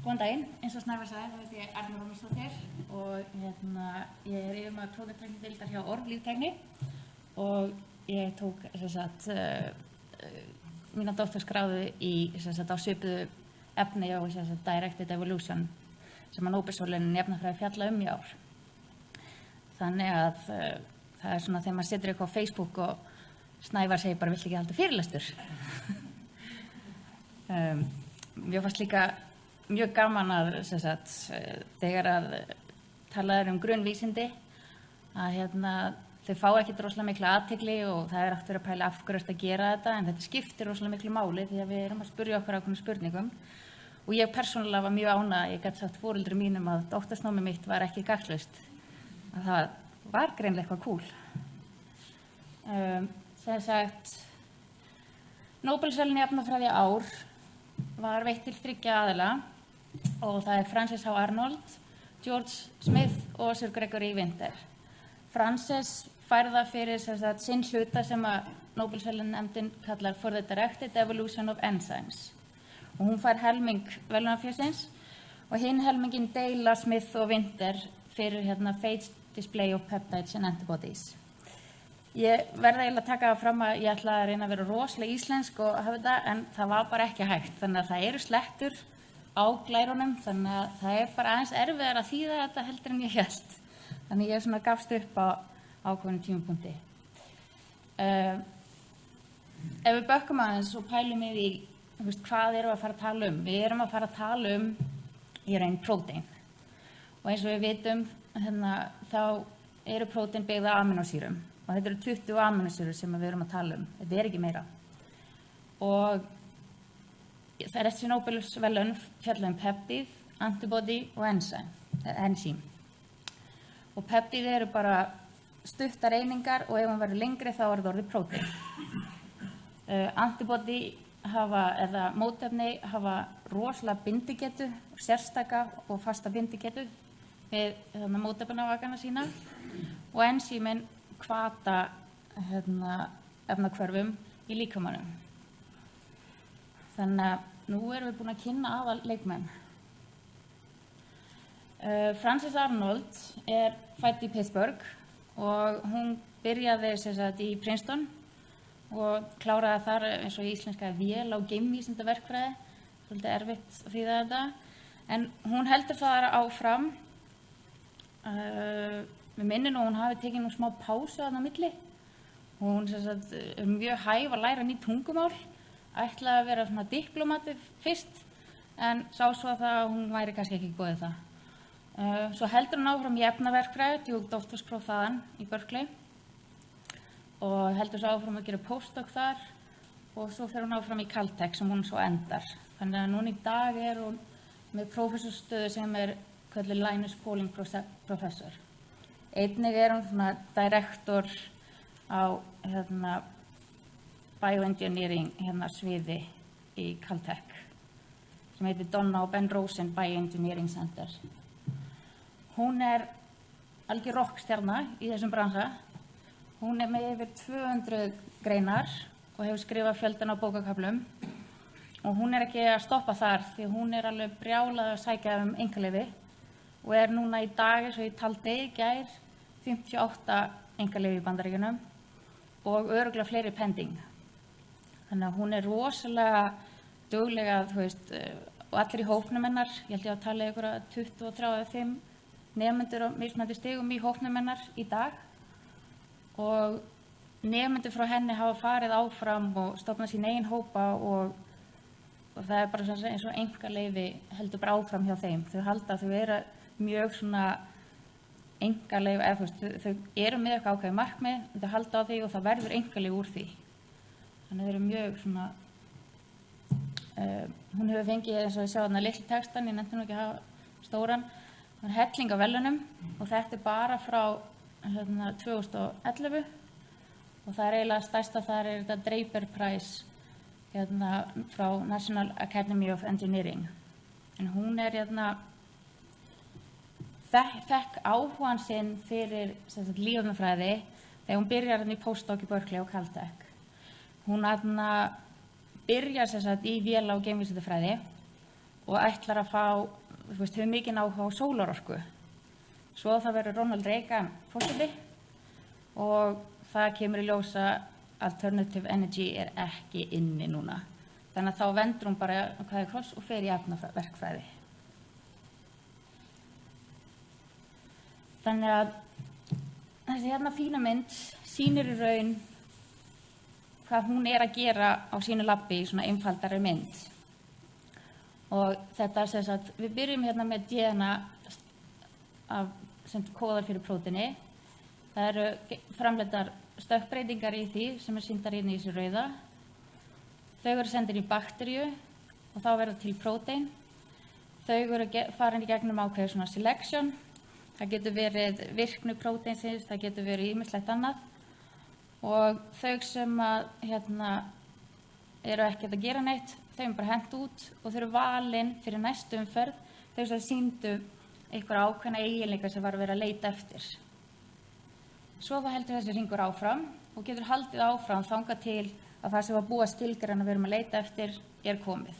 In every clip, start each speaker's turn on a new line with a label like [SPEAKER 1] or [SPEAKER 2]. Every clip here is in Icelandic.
[SPEAKER 1] Góðan daginn, eins og Snævar sagði, þá heiti ég Arna Rómarsdóttir og ég yfirmaður próftæknideildar hjá Org líftækni og ég tók mína doktorsgráðu á svipuðu efni á Directed Evolution sem að Nóbelsverðlaunin í efnafræði fjalla í ár. Þannig að það er svona þegar maður setur eitthvað á Facebook og Snævar segir bara vill ekki halda fyrirlestur. Mér fannst líka mjög gaman að þegar að talað grunnvísindi að þau fá ekki rosalega mikla athygli og það er aftur að pæla af hverju að gera þetta en þetta skiptir rosalega miklu máli því að við erum að spyrja okkur ákveðnum spurningum og ég persónulega var mjög ánægð ég gat sagt foreldrum mínum að doktorsnámið mitt var ekki gagnslaust að það var greinilega eitthvað kúl. Nóbelsverðlaun í efnafræði í ár var veitt til 3 aðila og það er Frances H. Arnold, George Smith og Sir Gregory Winter. Frances færða fyrir sinn hluta sem að Nóbelsverðlaunarnefndin kallar For the Directed Evolution of Enzymes og hún fær helming verðlaunaférsins og hinn helmingin deila Smith og Winter fyrir phage display of peptides and antibodies. Ég verði eiginlega að taka það fram að ég ætla að reyna að vera rosalega íslensk og hafa þetta en það var bara ekki hægt þannig að það eru slettur á glærunum þannig að það er bara aðeins erfiðar að þýða þetta heldur en ég hélt. Þannig ég svona gafst upp á ákveðnum tímapunkti. Ef við bökkum aðeins og pælum við í hvað erum við að fara að tala um? Við erum að fara að tala um í raun prótein. Og eins og við vitum þá eru prótein byggð af amínósýrum og þetta eru 20 amínósýrur sem við erum að tala um. Þetta er ekki meira. Og það er þessi Nóbelsverðlaun fjalla peptíð, antibody og enzím. Og peptíð eru bara stuttar einingar og ef hún verður lengri þá er það orðið prótein. Antibody eða mótefni hafa rosalega bindigetu, sérstaka og fasta bindigetu við mótefnavakana sína og enzímin hvata efnahvörfum í líkamanum. Þannig að nú erum við búin að kynna aðal leikmenn. Frances Arnold er fædd í Pittsburgh og hún byrjaði í Princeton og kláraði þar eins og í íslenska vél á geimvísindaverkfræði, svolítið erfitt að þýða þetta, en hún heldur það áfram. Við minnum og hún hafi tekið smá pásu þarna á milli. Hún er mjög hæf að læra ný tungumál, ætlaði að vera svona diplómati fyrst, en sá svo að hún væri kannski ekki góð í það. Svo heldur hún áfram í efnaverkfræði, tók doktorspróf þaðan í Berkeley og heldur svo áfram að gera postdoc þar og svo fer hún áfram í Caltech sem hún svo endar. Þannig að núna í dag er hún með prófessorsstöðu sem er kölluð Linus Pauling Professor. Einnig er hún svona direktor á bioengineering sviði í Caltech sem heitir Donna og Ben Rosen Bioengineering Center. Hún er algjör rockstjarna í þessum bransa. Hún er með yfir 200 greinar og hefur skrifað fjöldan á bókakaflum og hún er ekki að stoppa þar því hún er alveg brjálað að sækja einkaleyfi og er núna í dag eins og ég taldi í gær 58 einkaleyfi í Bandaríkjunum og örugglega fleiri pending. Þannig að hún er rosalega duglega og allir í hópnum hennar, ég held ég að tala ykkur að 23 nemendur á mismunandi stigum í hópnum hennar í dag og nemendur frá henni hafa farið áfram og stofnað sín eigin hópa og það er bara eins og einkaleyfi heldur bara áfram hjá þeim. Þau halda að þau eru mjög svona einkaleyfi, eða þau eru með eitthvað ákveðið markmið, þau halda á því og það verður einkaleyfi úr því. Þannig þau eru mjög svona, hún hefur fengið eins og ég sjá þarna litli textan, ég nefndi nú ekki að hafa stóran, það er helling af verðlaunum og þetta er bara frá 2011 og það er eiginlega stærsta þar er þetta Draper Prize frá National Academy of Engineering. En hún er fekk áhugann sinn fyrir lífefnafræði þegar hún byrjar í postdoc í Berkeley og Caltech. Hún byrjar í véla- og geimvísindafræði og ætlar að fá, hefur mikinn áhuga á sólarorku. Svo það verður Ronald Reagan forseti og það kemur í ljós að alternative energy ekki inni núna. Þannig að þá vendur hún bara hvað kross og fer í efnaverkfræði. Þannig að þessi hérna fína mynd sýnir í raun hvað hún að gera á sínu labbi í svona einfaldari mynd. Og þetta sem sagt, við byrjum hérna með DNA sem kóðar fyrir prótíni. Það eru framleiddar stökkbreytingar í því sem sýndar inn í þessu rauða. Þau eru sendir í bakteríu og þá verða til prótein. Þau eru farin í gegnum ákveðið svona selection. Það getur verið virkni próteinsins, það getur verið ýmislegt annað. Og þau sem eru ekkert að gera neitt, þau eru bara hent út og þau eru valin fyrir næstu umferð. Þau sem sýndu einhverja ákveðna eiginleika sem var verið að leita eftir. Svo það heldur þessi hringur áfram og getur haldið áfram þangað til að það sem var búið að skilgreina við erum að leita eftir komið.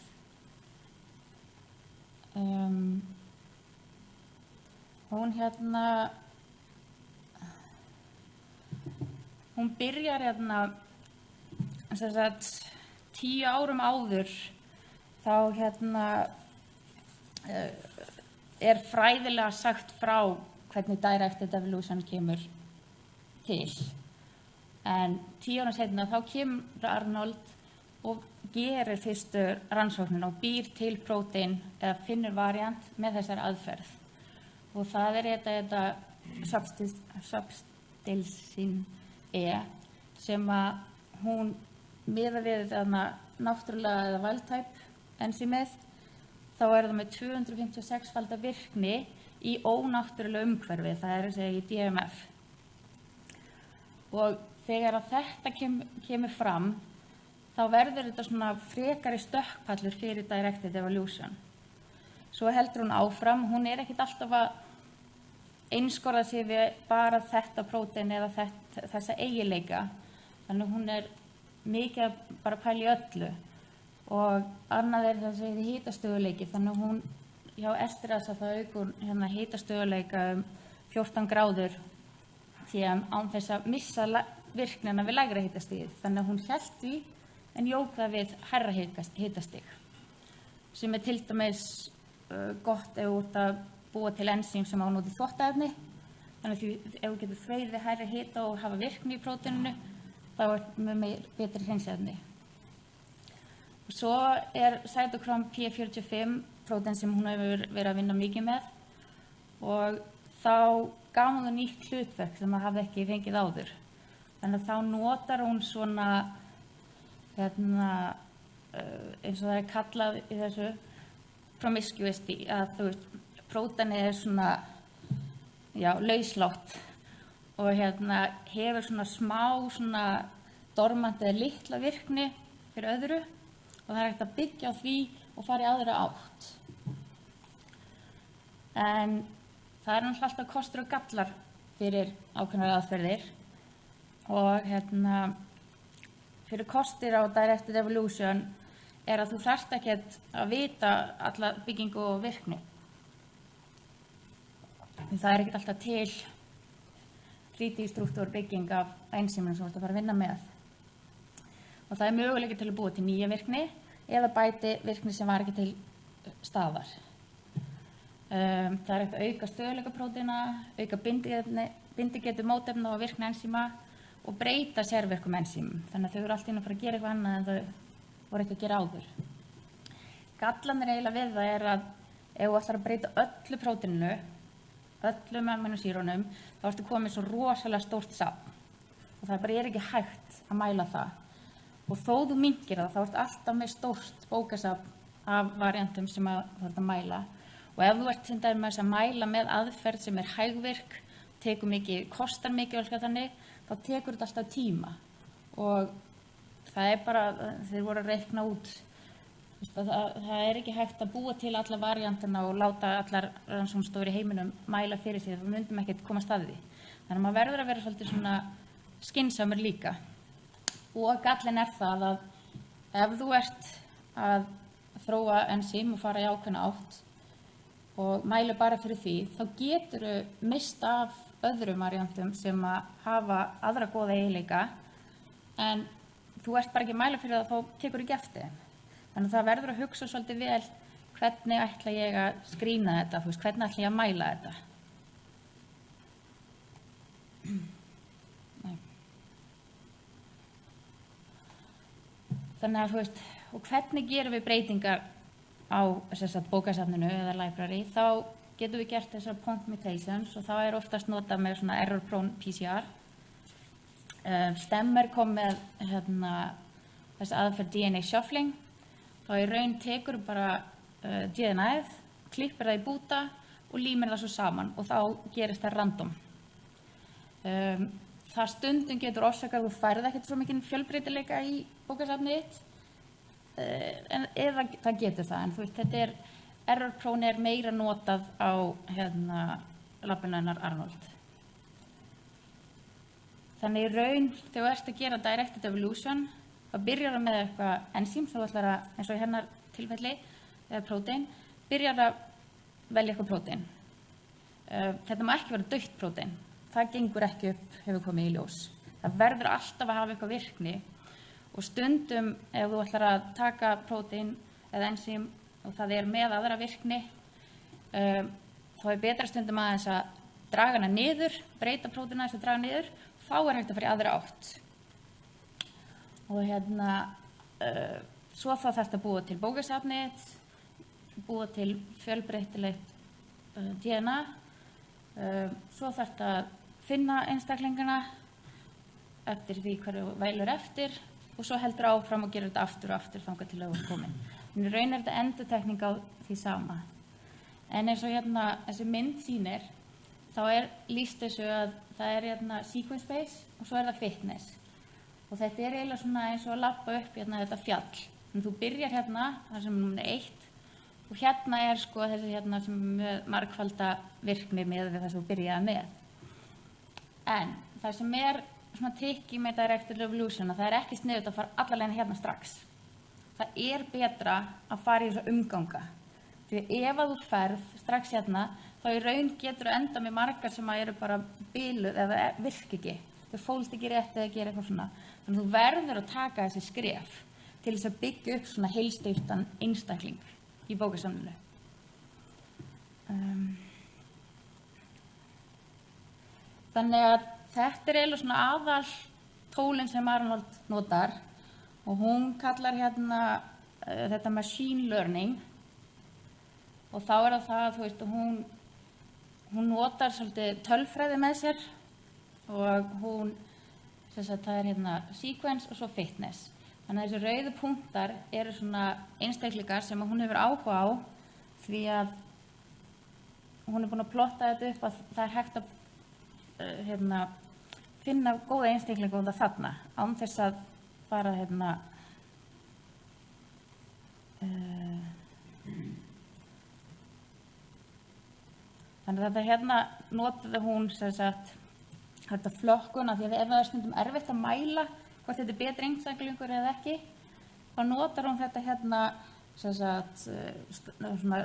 [SPEAKER 1] Hún byrjar sem sagt 10 árum áður þá fræðilega sagt frá hvernig directed evolution kemur til. En 10 árum seinna þá kemur Arnold og gerir fyrstu rannsóknin og býr til prótein eða finnur variant með þessari aðferð. Og það þetta substilsin sem að hún miðað við náttúrulega eða wild-type ensímið, þá það með 256-falda virkni í ónáttúrulega umhverfi, það að segja í DMF. Og þegar að þetta kemur fram, þá verður þetta svona frekari stökkpallur fyrir directed evolution. Svo heldur hún áfram, hún ekkert alltaf að einskorða sig við bara þetta prótein eða þessa eiginleika. Þannig hún mikið bara að pæla í öllu. Og annað þessi hitastöðuleiki, þannig hún hjá estrasa það aukur hitastöðuleika 14 gráður án þess að missa virknina við lægra hitastigið. Þannig hún hélt því en jók það við hærra hitastig. Sem til dæmis gott ef þú ert að búa til ensím sem á noti þvottaefni. Þannig að ef þú getur þvegið við hærri hita og hafa virkni í próteininu, þá með betri hreinsiefni. Og svo cytochrome P45 prótein sem hún hefur verið að vinna mikið með og þá gaf hún það nýtt hlutverk sem það hafði ekki fengið áður. Þannig að þá notar hún svona eins og það kallað í þessu promiscuity, að próteinið svona lauslátt og hefur svona smá svona dormant eða litla virkni fyrir öðru og það hægt að byggja á því og fara í aðra átt. En það náttúrulega alltaf kostur og gallar fyrir ákveðnar aðferðir og fyrir kostir á directed evolution að þú þarft ekkert að vita alla byggingu og virkni. Það ekkert alltaf til 3D-struktúr bygging af ensímum sem þú ert að fara að vinna með. Og það möguleiki til að búa til nýja virkni eða bæti virkni sem var ekki til staðar. Það hægt að auka stöðuleika próteina, auka bindigetu mótefna og virkni ensíma og breyta sérvirkum ensímum. Þannig að þau eru alltaf inn að fara að gera eitthvað annað en þau voru ekki að gera áður. Gallarnir eiginlega við það að ef þú ætlar að breyta öllu próteininu, öllum amínósýrunum, þá ertu komið svo rosalega stórt safn. Og það bara ekki hægt að mæla það. Og þó þú minnkir það, þá ertu alltaf með stórt bókasafn af variantum sem þú ert að mæla. Og ef þú ert til dæmis að mæla með aðferð sem hægvirk, kostar mikið og allt þannig, þá tekur þetta alltaf tíma. Og það bara, þeir voru að reikna út. Það ekki hægt að búa til alla variantana og láta allar rannsóknastofur í heiminum mæla fyrir því. Það myndum ekkert komast að því. Þannig að maður verður að vera svolítið svona skynsamur líka. Og gallinn það að ef þú ert að þróa ensím og fara í ákveðna átt og mælu bara fyrir því, þá geturðu mist af öðrum variantum sem að hafa aðra góða eiginleika en þú ert bara ekki að mæla fyrir það, þá tekur ekki eftir þeim. Þannig að það verður að hugsa svolítið vel hvernig ætla ég að skrýna þetta, hvernig ætla ég að mæla þetta. Þannig að og hvernig gerum við breytingar á bókasafninu eða library, þá getum við gert þessar point mutations og þá oftast notað með svona error prone PCR. Stemmer kom með þess aðferð DNA shuffling, þá í raun tekur bara DNA-ið, klippir það í búta og límir það svo saman og þá gerist það random. Það stundum getur orsakað þú færð ekkert svo mikinn fjölbreytileika í bókasafnið þitt, eða það getur það, en þetta error prone meira notað á labbinu hennar Arnold. Þannig í raun, þegar þú ert að gera directed evolution, þá byrjar það með eitthvað enzím, svo þú ætlar að, eins og í hennar tilfelli, eða prótein, byrjar að velja eitthvað prótein. Þetta má ekki vera dautt prótein. Það gengur ekki upp, hefur komið í ljós. Það verður alltaf að hafa eitthvað virkni og stundum ef þú ætlar að taka prótein eða enzím og það með aðra virkni, þá betra stundum aðeins að draga hana niður, breyta próteina þess að draga niður, þá hægt að fara í aðra átt. Og svo þá þarftu að búa til bókasafnið, búa til fjölbreytilegt DNA, svo þarftu að finna einstaklingana eftir því hverju vælur eftir og svo heldur áfram og gerir þetta aftur og aftur þangað til að þú komin. En í raun þetta endurtekning á því sama. En eins og þessi mynd sýnir, þá lýst þessu að það sequence base og svo það fitness. Og þetta eiginlega svona eins og að labba upp þetta fjall. En þú byrjar það sem númer 1 og sko þessi sem með margfalda virkni með það sem þú byrjaði með. En það sem svona tricky með directed evolution, það ekki sniðugt að fara alla leiðina strax. Það betra að fara í þessu umganga. Því ef að þú ferð strax þá í raun getur þú enda með margar sem eru bara biluð eða virka ekki. Þau fólst ekki rétt eða gera eitthvað svona. Þannig að þú verður að taka þessi skref til þess að byggja upp svona heilsteyptan einstakling í bókasafninu. Þannig að þetta eiginlega svona aðal tólin sem Arnold notar og hún kallar þetta machine learning og þá það hún notar svolítið tölfræði með sér og hún, það sequence og svo fitness. Þannig að þessi rauðu punktar eru svona einstaklingar sem hún hefur áhuga á því að hún búin að plotta þetta upp að það hægt að finna góða einstaklinga út af þarna án þess að fara þannig að þetta notaði hún þetta flokkun af því að ef það stundum erfitt að mæla hvort þetta betri einstaklingur eða ekki, þá notar hún þetta svona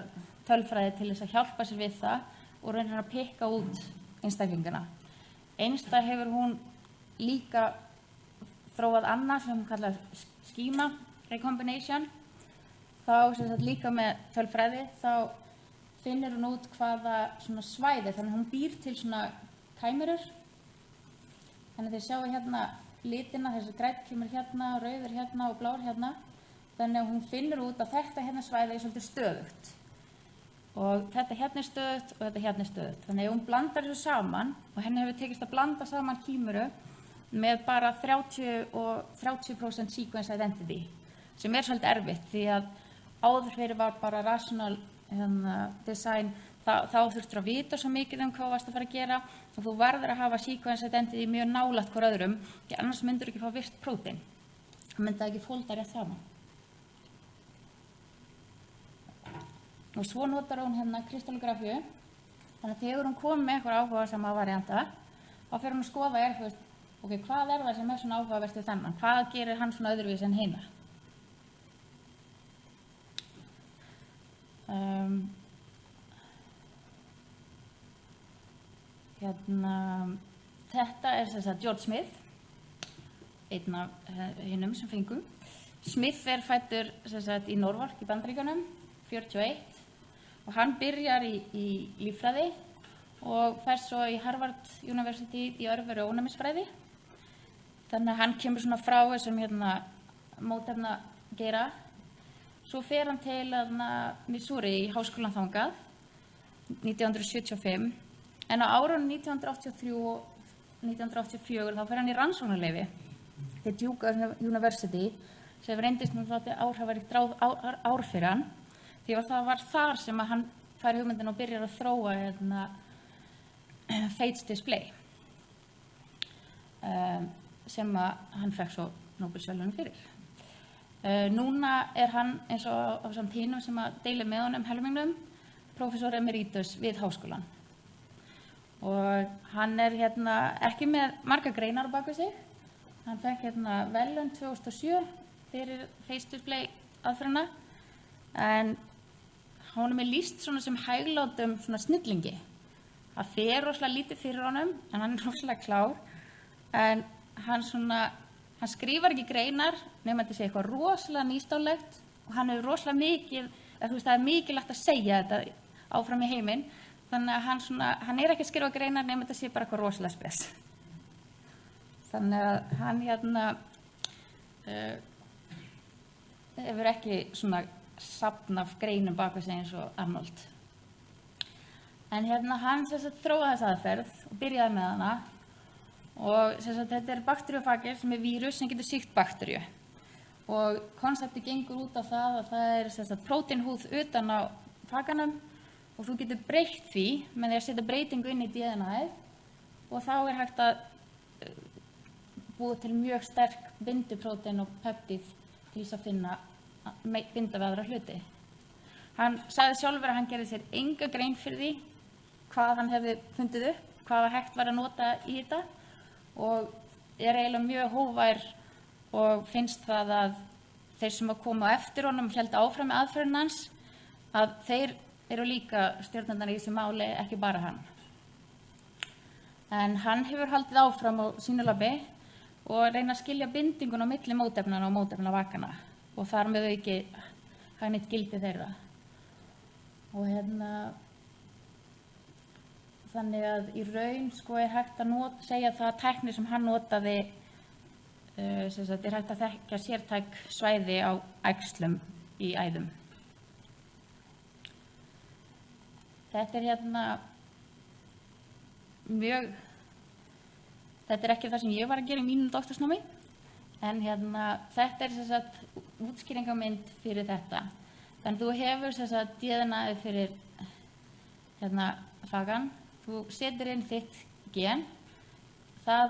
[SPEAKER 1] tölfræði til þess að hjálpa sér við það og reynir að pikka út einstaklingana. Einstað hefur hún líka þróað annað sem hún kallar schema recombination. Þá líka með tölfræði, þá finnir hún út hvaða svona svæði, þannig að hún býr til svona kæmirur. Þannig að þið sjáu litina, þessi grænn kemur rauður og blár Þannig að hún finnur út að þetta svæði svolítið stöðugt. Og þetta stöðugt og þetta stöðugt. Þannig að hún blandar þessu saman og henni hefur tekist að blanda saman kímuru með bara 30% sequence identity sem svolítið erfitt því að áður fyrir var bara rational design, þá þurftur að vita svo mikið hvað varst að fara að gera og þú verður að hafa sequence identity mjög nálægt hvor öðrum því annars myndur ekki fá virkt prótein. Það myndi ekki fólda rétt saman. Og svo notar hún kristallografíu, þannig að þegar hún kom með eitthvað áhuga sem að varianta, þá fer hún að skoða hvað það sem svona áhugavert við þennan? Hvað gerir hann svona öðruvísi en hina? Þetta sem sagt George Smith, einn af hinum sem fengum. Smith fæddur sem sagt í Norfolk í Bandaríkjunum, 41, og hann byrjar í líffræði og fer svo í Harvard University í örveri og ónæmisfræði. Þannig að hann kemur svona frá þessum mótefnageira. Svo fer hann til Missouri í háskólann þangað 1975, en á árunum 1983 og 1984 þá fer hann í rannsóknarleyfi til Duke University sem reyndist áhrifaríkt ár fyrir hann, því að það var þar sem að hann fær hugmyndina og byrjar að þróa Fates Display sem að hann fekk svo Nóbelsverðlaun fyrir. Núna hann eins og á samt hinum sem að deila með honum helmingnum, prófessor emeritus við háskólann. Og hann ekki með marga greinar á bak við sig. Hann fekk verðlaun 2007 fyrir Fates Display aðferðina, en honum lýst svona sem hæglátum svona snillingi. Það fer rosalega lítið fyrir honum, en hann rosalega klár, en hann skrifar ekki greinar nema þetta sé eitthvað rosalega nýstárlegt og hann hefur rosalega mikið, það er mikilvægt að segja þetta áfram í heiminn, þannig að hann ekki að skrifa greinar nema þetta sé bara eitthvað rosalega spes. Þannig að hann hefur ekki svona safn af greinum bak við sig eins og Arnold. En hann þróaði þessa aðferð og byrjaði með hana. Og þetta bakteríufagi sem vírus sem getur sýkt bakteríu. Og konseptið gengur út á það að það prótínhúð utan á faganum og þú getur breytt því með því að setja breytingu inn í DNA-ið og þá hægt að búa til mjög sterk binduprótein og peptíð til þess að binda við aðra hluti. Hann sagði sjálfur að hann gerði sér enga grein fyrir því hvað hann hefði fundið upp, hvað hægt var að nota í þetta og eiginlega mjög hógvær og finnst það að þeir sem að koma eftir honum héldu áfram með aðferðina hans, að þeir eru líka stjórnendur í þessu máli, ekki bara hann. En hann hefur haldið áfram á sínu labi og reyna að skilja bindingun á milli mótefnanna og mótefnavakana og þar með auki hagnýtt gildi þeirra. Og þannig að í raun hægt að segja það að tækni sem hann notaði hægt að þekkja sértæk svæði á æxlum í æðum. Þetta þetta ekki það sem ég var að gera í mínu doktorsnámi, en þetta útskýringarmynd fyrir þetta. Þannig þú hefur DNA-ið fyrir fagan. Þú setur inn þitt gen, það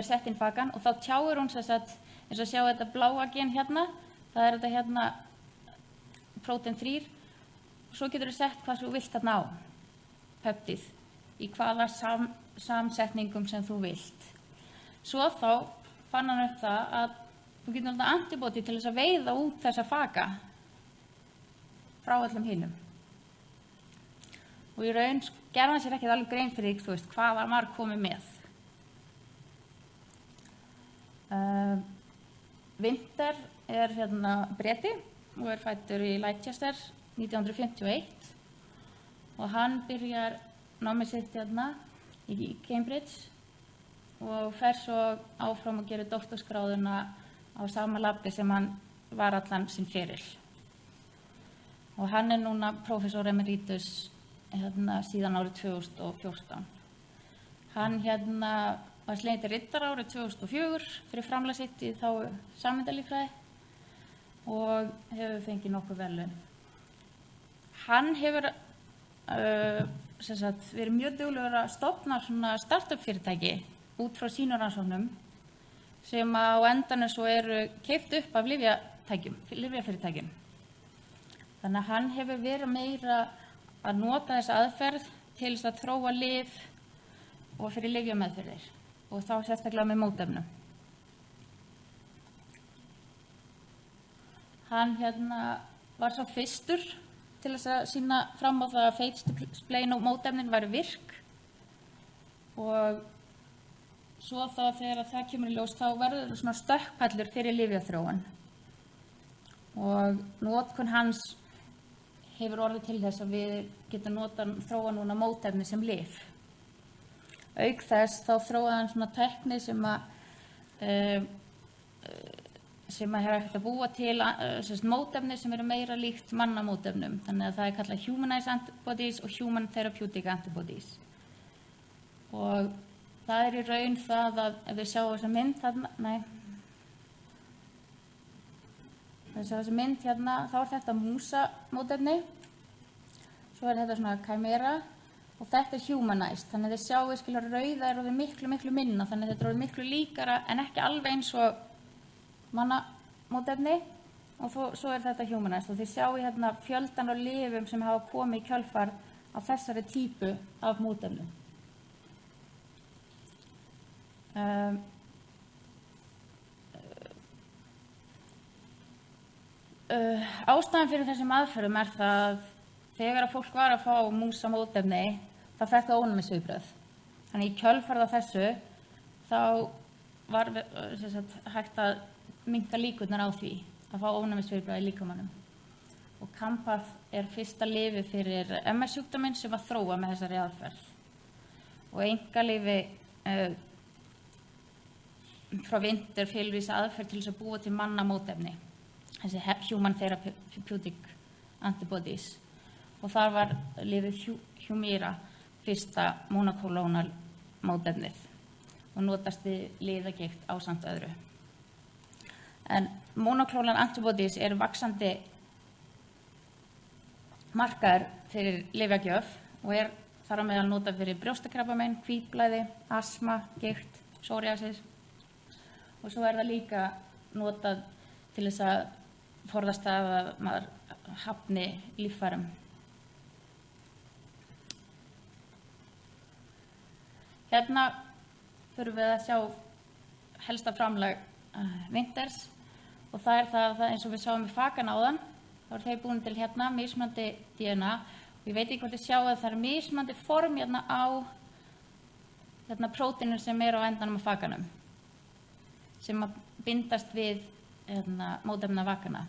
[SPEAKER 1] sett inn fagan og þá tjáir hún eins og sjá þetta bláa gen það er þetta prótein 3 og svo getur þú sett hvað þú vilt á, peptíð, í hvaða samsetningum sem þú vilt. Svo þá fann hann upp það að þú getur notað antibody til þess að veiða út þessa faga frá öllum hinum. Og í raun gerði hann sér ekki alveg grein fyrir hvað var maður komið með. Winter Breti og fæddur í Leicester 1951 og hann byrjar námið sitt í Cambridge og fer svo áfram og gerir doktorsgráðuna á sama labi sem hann var allan sinn feril. Og hann núna prófessor emeritus síðan árið 2014. Hann var sleginn til riddara árið 2004 fyrir framlag sitt í þá sameindalíffræði og hefur fengið nokkur verðlaun. Hann hefur verið mjög duglegur að stofna svona startup fyrirtæki út frá sínum rannsóknum sem á endanum svo eru keypt upp af lyfjafyrirtækjum. Þannig að hann hefur verið meira að nota þessa aðferð til þess að þróa lyf og fyrir lyfjameðferðir og þá sérstaklega með mótefnum. Hann var sá fyrstur til þess að sýna fram á það að feitsplein og mótefnin væru virk og svo þá þegar það kemur í ljós þá verður svona stökkpallur fyrir lyfjaþróun og notkun hans hefur orðið til þess að við getum þróa núna mótefni sem lyf. Auk þess þá þróaði hann svona tækni sem hefur hægt að búa til mótefni sem eru meira líkt mannamótefnum. Þannig að það er kallað humanized antibodies og human therapeutic antibodies. Og það er í raun það að ef við sjáum þessa mynd þarna, þessi mynd hérna, þá er þetta músamótefni, svo er þetta svona chimera og þetta er humanized, þannig að þið sjáu skilja rauða er orðið miklu minna, þannig að þetta er orðið miklu líkara en ekki alveg eins og mannamótefni og svo er þetta humanized og þið sjáu hérna fjöldan á lyfjum sem hafa komið í kjölfar á þessari típu af mótefnum. Ástæðan fyrir þessum aðferðum er það að þegar að fólk var að fá músamótefni þá fékk það ónæmisviðbrögð. Þannig í kjölfarið á þessu þá var hægt að minnka líkurnar á því að fá ónæmisviðbrögð í líkamanum. Og Campath er fyrsta lyfið fyrir MS-sjúkdóminn sem var þróað með þessari aðferð. Og einkalyfi frá Vinther fylgvísa aðferð til þess að búa til mannamótefni, þessi human therapeutic antibodies. Og þar var lyfið Humira fyrsta monoklónal mótefnið og notast við liðagigt ásamt öðru. En monoklónal antibodies eru vaxandi markaður fyrir lyfjagjöf og er þar á meðal notað fyrir brjóstakrabbamein, hvítblæði, astma, gigt, psoriasis og svo er það líka notað til þess að forðast að maður hafni líffærum. Hérna þurfum við að sjá helsta framlag Vinthers og það er það eins og við sáum í fakan áðan, þá eru þeir búin til hérna mismunandi DNA og ég veit ekki hvort þið sjáu að það er mismunandi form hérna á prótínur sem eru á endanum á fakanum sem að bindast við mótefna vakana.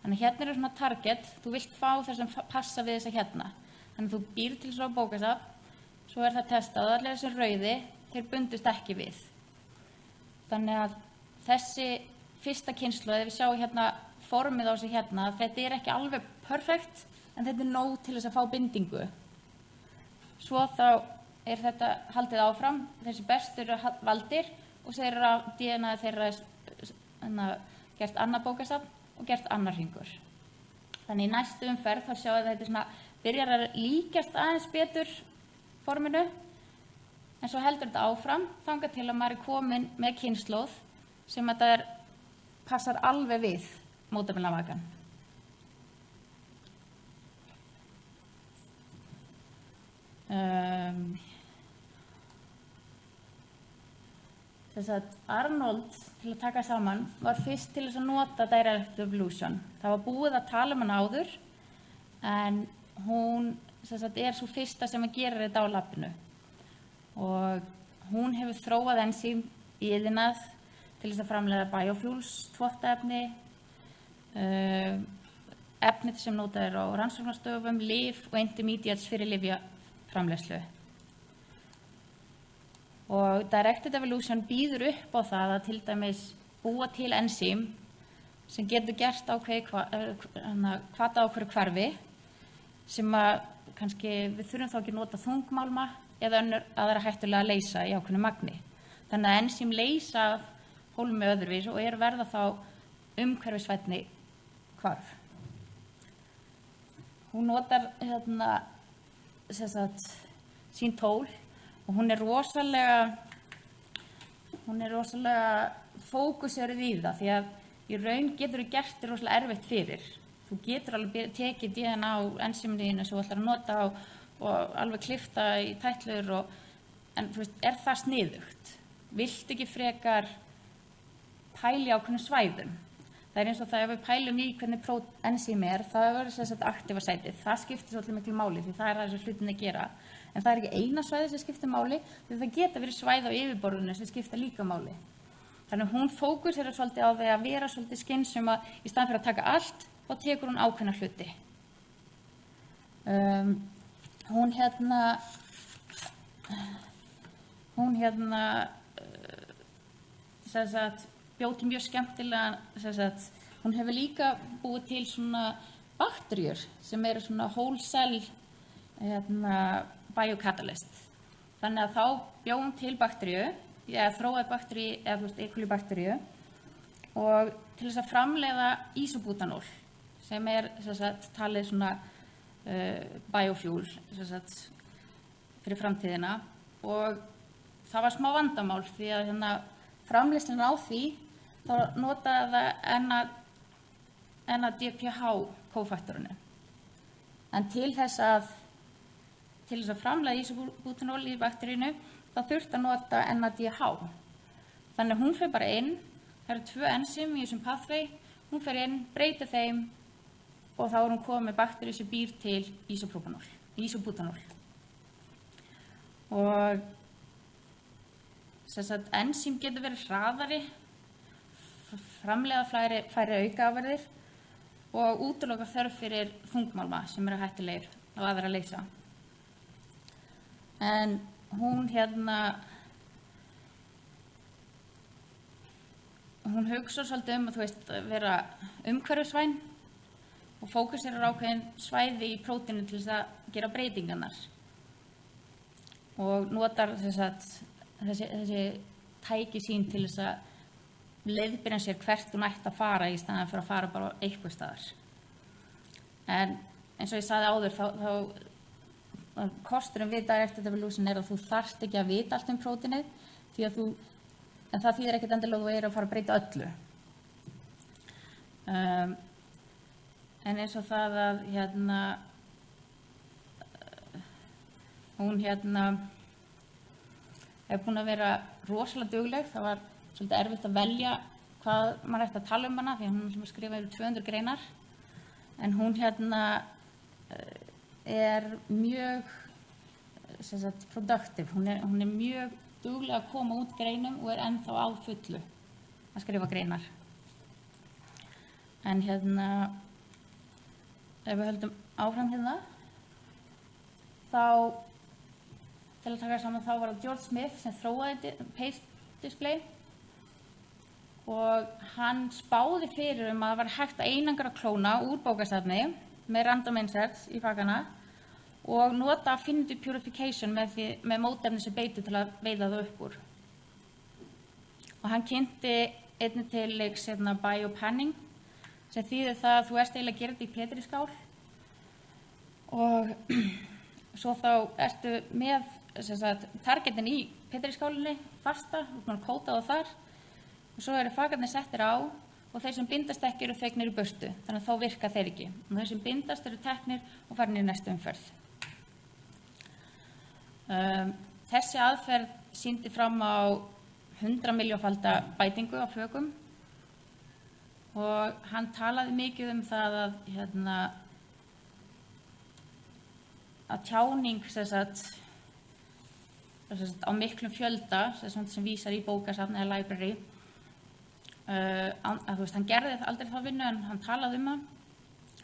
[SPEAKER 1] Þannig hérna eru svona target, þú vilt fá þess að passa við þessa hérna. Þannig þú býr til svo bókasafn, svo er það testað og allir þessi rauði, þeir bundust ekki við. Þannig að þessi fyrsta kynslóð, ef við sjáum hérna formið á sig hérna, þetta er ekki alveg perfekt, en þetta er nóg til þess að fá bindingu. Svo þá er þetta haldið áfram, þessi bestur eru valdir og þeirra DNA þeirra gert annað bókasafn og gert annar hringur. Þannig í næstu umferð þá sjáum við að þetta byrjar að líkjast aðeins betur forminu, en svo heldur þetta áfram þangað til að maður er komin með kynslóð sem þetta passar alveg við mótefnavakan. Þess að Arnold, til að taka saman, var fyrst til þess að nota Direct Evolution. Það var búið að tala hana áður, en hún er svo fyrsta sem að gera þetta á labbinu. Og hún hefur þróað ensím í iðnað til þess að framleiða biofuels, þvottaefni, efni sem notað á rannsóknarstöðum, lyf og intermediates fyrir lyfjaframleiðslu. Og Directed Evolution býður upp á það að til dæmis búa til ensím sem getur gert hvata ákveðnu hvarfi sem að kannski við þurfum þá ekki að nota þungmálma eða aðra hættulega að leysa í ákveðnu magni. Þannig að ensím leysa af hólmi öðruvís og verða þá umhverfisvænni hvarf. Hún notar sín tól og hún er rosalega fókuserið í það því að í raun getur þú gert þér rosalega erfitt fyrir. Þú getur alveg tekið DNA á ensíminu sem þú ætlar að nota og alveg klifta í tætlur en þú veist, er það sniðugt? Viltu ekki frekar pæli á ákveðnum svæðum? Það eins og það ef við pælum í hvernig ensím það verður sem sagt aktífa sætið. Það skiptir svolítið miklu máli því það það sem hlutin að gera. En það ekki eina svæði sem skiptir máli, því það geta verið svæði á yfirborðinu sem skipta líka máli. Þannig hún fókuserar svolítið á því að vera svolítið skynsum að í staðinn fyrir að taka allt, þá tekur hún ákveðna hluti. Hún sem sagt bjó til mjög skemmtilega, sem sagt, hún hefur líka búið til svona bakteríur sem eru svona whole cell biocatalyst. Þannig að þá bjó hún til bakteríu, þróaði bakteríu, eða E. coli bakteríu og til þess að framleiða ísobútanól sem sem sagt talið svona biofuel sem sagt fyrir framtíðina og það var smá vandamál því að framleiðslan á því þá notaði það NADPH kófaktorinu. En til þess að framleiða ísobútanól í bakteríunu þá þurfti að nota NADH. Þannig hún fer bara inn, það eru 2 ensím í þessum pathway, hún fer inn, breytir þeim og þá hún komið með bakteríu sem býr til ísobútanól. Og sem sagt ensím getur verið hraðari, framleiða færri aukaafurðir og útiloka þörf fyrir þungmálma sem eru hættulegir á aðra leysa. En hún hún hugsar svolítið að vera umhverfisvæn og fókuserar ákveðin svæði í prótínu til þess að gera breytingarnar og notar þessi tæki sín til þess að leiðbeina sér hvert hún ætti að fara í staðinn fyrir að fara bara eitthvað staðar. En eins og ég sagði áður þá kosturum við Directed Evolution að þú þarft ekki að vita allt prótínið því að en það þýðir ekkert endilega að þú að fara að breyta öllu. En eins og það að hún búin að vera rosalega dugleg. Það var svolítið erfitt að velja hvað maður ætti að tala hana því að hún skrifaði yfir 200 greinar. En hún mjög productive. Hún mjög dugleg að koma út greinum og ennþá á fullu að skrifa greinar. En ef við höldum áfram þá til að taka saman þá var það George Smith sem þróaði paste display og hann spáði fyrir að það var hægt að einangra klóna úr bókasafni með random inserts í pakana og nota affinity purification með mótefni sem beitu til að veiða það upp úr. Og hann kynnti einnig til leiks biopanning sem þýðir það að þú ert eiginlega að gera þetta í petriskál og svo þá ertu með targetin í petriskálinni fasta, þú erum að kóta það þar og svo eru fakarnir settir á og þeir sem bindast ekki eru fegnir í burtu, þannig að þá virka þeir ekki. Og þeir sem bindast eru teknir og farin í næstu umferð. Þessi aðferð sýndi fram á 100 miljónfalda bætingu á fökum og hann talaði mikið það að tjáning á miklum fjölda sem vísar í bókasafn eða library hann gerði aldrei þá vinnu en hann talaði það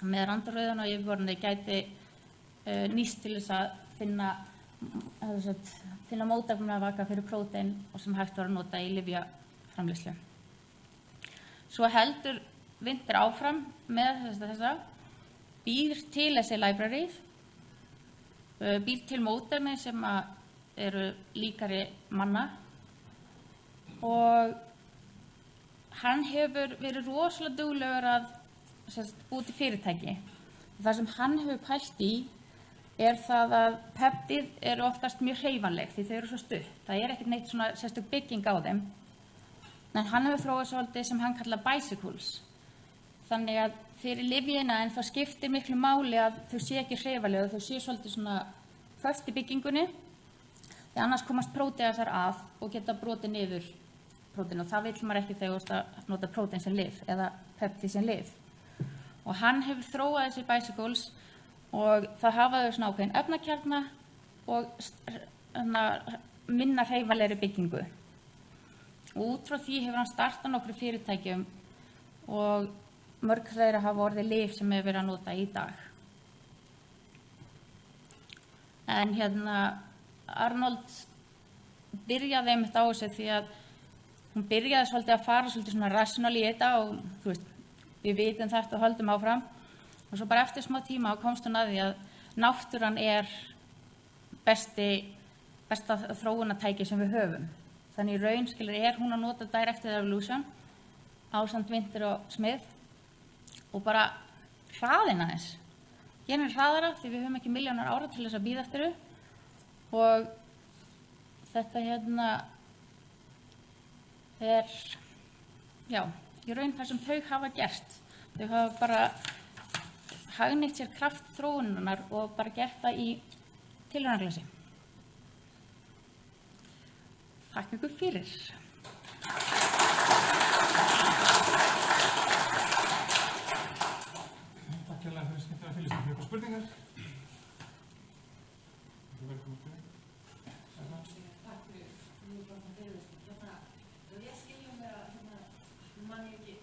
[SPEAKER 1] með randurröðun og yfirborðinu gæti nýst til þess að finna mótefnavaka fyrir prótein og sem hægt var að nota í lyfjaframleiðslu. Svo heldur Winter áfram með þessa býr til þessi library, býr til mótefni sem eru líkari manna og hann hefur verið rosalega duglegur að búa til fyrirtæki. Það sem hann hefur pælt í það að peptið eru oftast mjög hreyfanleg því þau eru svo stutt. Það ekkert neitt svona sérstök bygging á þeim. En hann hefur þróað svolítið sem hann kallar bicycles. Þannig að fyrir lyfjina en það skiptir miklu máli að þau sé ekki hreyfanleg og þau sé svolítið svona föst í byggingunni. Því annars komast próteasar að og geta brotið niður prótein og það vill maður ekki þegar þú ert að nota prótein sem lyf eða peptíð sem lyf. Og hann hefur þróað þessi bicycles og það hafa þau svona ákveðin efnakjarna og minna hreyfanlegri byggingu. Og út frá því hefur hann startað nokkru fyrirtækjum og mörg þeirra hafa orðið lyf sem hefur verið að nota í dag. En Arnold byrjaði einmitt á þessu því að hún byrjaði svolítið að fara svolítið svona rational í þetta og þú veist, við vitum þetta og höldum áfram. Og svo bara eftir smá tíma komst hún að því að náttúran besta þróunartæki sem við höfum. Þannig í raun hún að nota Directed Evolution ásamt Winter og Smith og bara hraðinn aðeins. Gerum hraðara því við höfum ekki milljónar ára til þess að bíða eftir þau og þetta í raun það sem þau hafa gert. Þau hafa bara hagnýtt sér kraft þróunarinnar og bara gert það í tilraunaglasi. Takk ykkur fyrir.
[SPEAKER 2] Takk hérlega fyrir skemmtilega fyrirlestur. Eitthvað spurningar? Velkomin til.
[SPEAKER 3] Takk fyrir mjög flottan fyrirlestur. Ég skiljum mér að mann ekki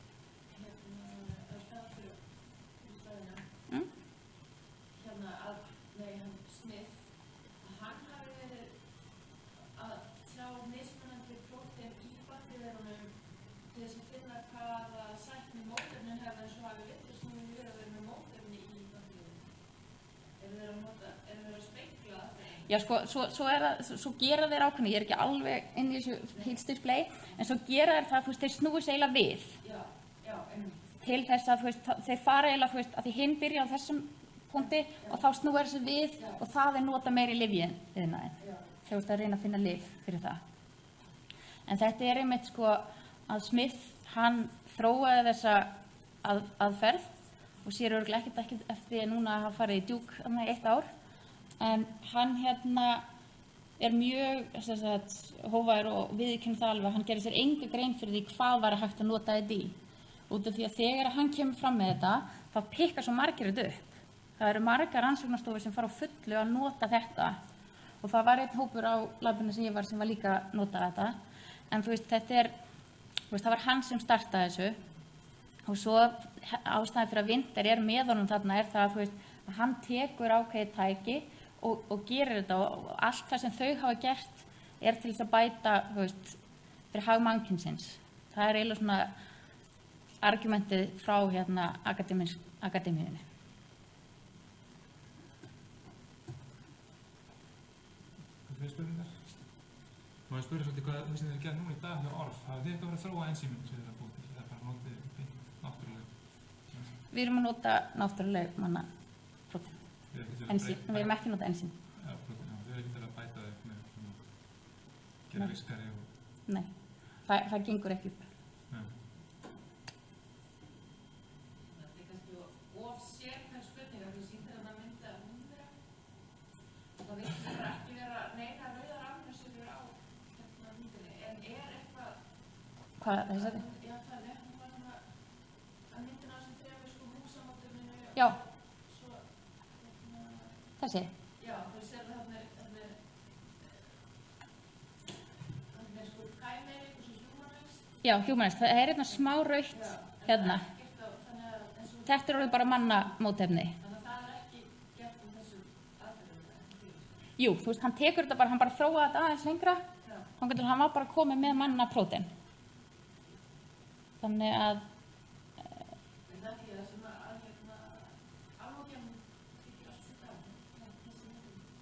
[SPEAKER 3] staftur í staðina. Smith, að hann hafi verið að sjá mismunandi prótein í bakteríunum til þess að finna hvaða sætni mótefnin hefði en svo hafi virðist nú verið að vera með mótefni í bakteríunum. Eru þeir að spegla þetta?
[SPEAKER 1] Já, svo gera þeir ákveðni, ég er ekki alveg inn í þessu heilstisplay, en svo gera þeir það, þeir snúi sig eiginlega við.
[SPEAKER 3] Já, einmitt.
[SPEAKER 1] Til þess að þeir fara eiginlega, að því hinn byrja á þessum punkti og þá snúi þessu við og það nota meiri lyfjaiðnaðinn. Þegar þú að reyna að finna lyf fyrir það. En þetta einmitt að Smith, hann þróaði þessa aðferð og sér örugglega ekkert eftir núna að hafa farið í djúk í 1 ár. En hann mjög hógvær og viðurkennir það alveg, hann gerir sér enga grein fyrir því hvað var hægt að nota þetta í. Út af því að þegar hann kemur fram með þetta, þá pikkar svo margir þetta upp. Það eru margar rannsóknarstofur sem fara á fullu að nota þetta. Og það var einn hópur á labinu sem ég var sem var líka að nota þetta. En það var hann sem startaði þessu. Og svo ástæðan fyrir að Winter með honum þarna það að hann tekur ákveðið tæki og gerir þetta og allt það sem þau hafa gert til þess að bæta fyrir hag mannkynsins. Það eiginlega svona argumentið frá akademíunni.
[SPEAKER 2] Fyrir spurningar? Má ég spyrja svolítið hvað þið gera núna í dag hjá Orf? Hafið þið eitthvað verið að þróa ensímin sem þið að búið til? Það bara notið náttúrulega?
[SPEAKER 1] Við erum að nota náttúrulega prótein. Við erum ekki að nota ensím.
[SPEAKER 2] Já, prótein, já. Þið ekki til að bæta þau með gera virkari og...
[SPEAKER 1] Nei, það gengur ekki upp.
[SPEAKER 2] Nei.
[SPEAKER 3] Þetta kannski of sérhæf spurningar, því sýnir þetta myndi að hundra. Það virðist bara ekki vera neina rauðar aminosykrur á myndinni, en eitthvað...
[SPEAKER 1] Hvað er þetta?
[SPEAKER 3] Já, það bara að myndina á þessum 3 húsamótuminu...
[SPEAKER 1] Já.
[SPEAKER 3] Svo...
[SPEAKER 1] Þessi?
[SPEAKER 3] Já, þau sér þarna kæmerik og svo humanist.
[SPEAKER 1] Já, humanist. Það hérna smá rautt hérna. Þetta orðið bara mannamótefni.
[SPEAKER 3] Þannig að það ekki gert þessum aðferðum.
[SPEAKER 1] Jú, hann tekur þetta bara, hann bara þróaði þetta aðeins lengra. Þannig að hann var bara komið með mannaprótein. Þannig að...
[SPEAKER 3] Það ekki það sem alvogjan ekki allt sitt á.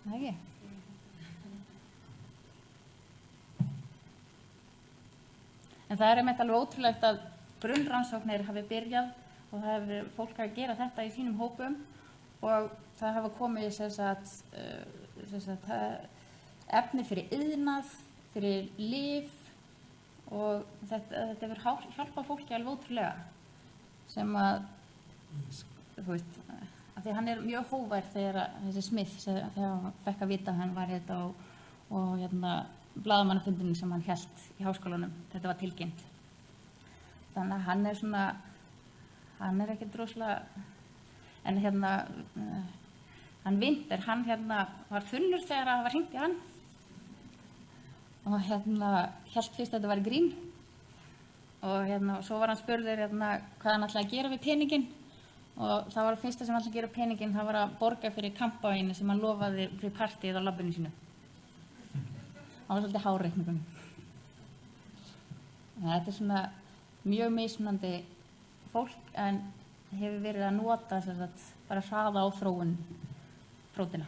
[SPEAKER 1] Það ekki. En það einmitt alveg ótrúlegt að grunnrannsóknir hafi byrjað og það hefur fólk að gera þetta í sínum hópum og það hafa komið efni fyrir iðnað, fyrir lyf og þetta hefur hjálpað fólki alveg ótrúlega sem að því hann mjög hógvær þegar þessi Smith þegar hann fekk að vita að hann var þetta og blaðamannafundinum sem hann hélt í háskólanum, þetta var tilkynnt. Þannig að hann er svona, hann er ekkert rosalega, en hérna, hann Vinter, hann hérna var þunnur þegar það var hringt í hann og hérna hélt fyrst að þetta var grín og hérna, svo var hann spurður hérna hvað hann ætlaði að gera við peninginn og það var fyrsta sem hann ætlaði að gera peninginn, það var að borga fyrir kampavínu sem hann lofaði fyrir partíið á labbinu sínu. Það var svolítið hárreikningunum. Þetta er svona mjög mismunandi fólk en hefur verið að nota bara hraða á þróun prótína.